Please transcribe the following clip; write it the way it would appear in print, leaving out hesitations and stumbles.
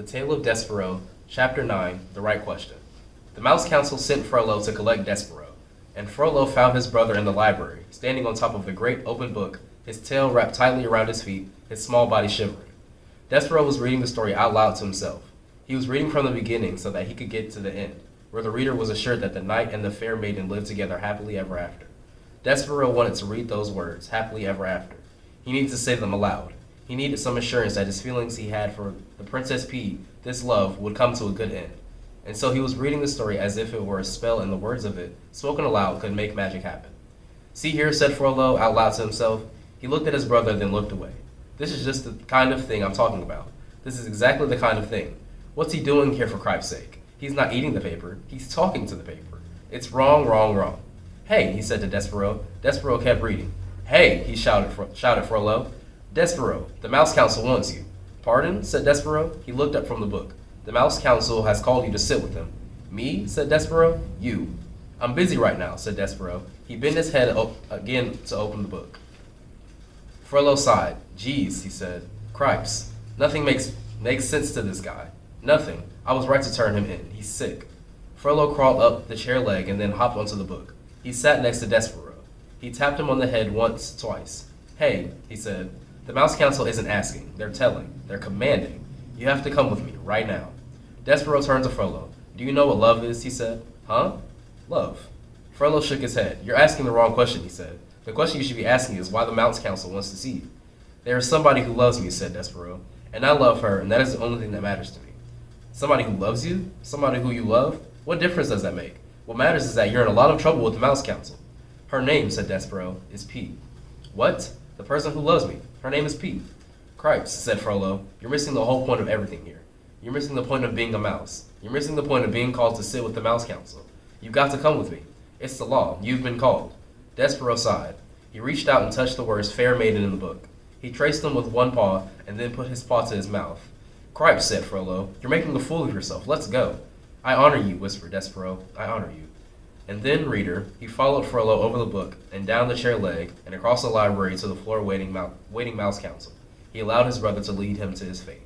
Tale of Despereaux, Chapter 9, The Right Question. The Mouse Council sent Frollo to collect Despereaux, and Frollo found his brother in the library, standing on top of the great open book, his tail wrapped tightly around his feet, his small body shivering. Despereaux was reading the story out loud to himself. He was reading from the beginning so that he could get to the end, where the reader was assured that the knight and the fair maiden lived together happily ever after. Despereaux wanted to read those words, happily ever after. He needed to say them aloud. He needed some assurance that his feelings he had for the Princess P, this love, would come to a good end. And so he was reading the story as if it were a spell, and the words of it, spoken aloud, could make magic happen. "See here," said Frollo out loud to himself. He looked at his brother, then looked away. "This is just the kind of thing I'm talking about. This is exactly the kind of thing. What's he doing here, for Cripe's sake? He's not eating the paper. He's talking to the paper. It's wrong, wrong, wrong." "Hey," he said to Despereaux. Despereaux kept reading. "Hey," he shouted Frollo. "Despereaux, the Mouse Council wants you." "Pardon?" said Despereaux. He looked up from the book. "The Mouse Council has called you to sit with them." "Me?" said Despereaux. "You." "I'm busy right now," said Despereaux. He bent his head again to open the book. Frollo sighed. "Geez," he said. "Cripes. Nothing makes sense to this guy. Nothing. I was right to turn him in. He's sick." Frollo crawled up the chair leg and then hopped onto the book. He sat next to Despereaux. He tapped him on the head once, twice. "Hey," he said. "The Mouse Council isn't asking. They're telling. They're commanding. You have to come with me, right now." Despereaux turned to Frollo. "Do you know what love is?" he said. "Huh? Love." Frollo shook his head. "You're asking the wrong question," he said. "The question you should be asking is why the Mouse Council wants to see you." "There is somebody who loves me," said Despereaux. "And I love her, and that is the only thing that matters to me." "Somebody who loves you? Somebody who you love? What difference does that make? What matters is that you're in a lot of trouble with the Mouse Council." "Her name," said Despereaux, "is P." "What? The person who loves me. Her name is P." "Cripes," said Frollo, "you're missing the whole point of everything here. You're missing the point of being a mouse. You're missing the point of being called to sit with the Mouse Council. You've got to come with me. It's the law. You've been called." Despereaux sighed. He reached out and touched the words "fair maiden" in the book. He traced them with one paw and then put his paw to his mouth. "Cripes," said Frollo, "you're making a fool of yourself. Let's go." "I honor you," whispered Despereaux. "I honor you." And then, reader, he followed Frollo over the book and down the chair leg and across the library to the floor waiting Mouse Council. He allowed his brother to lead him to his fate.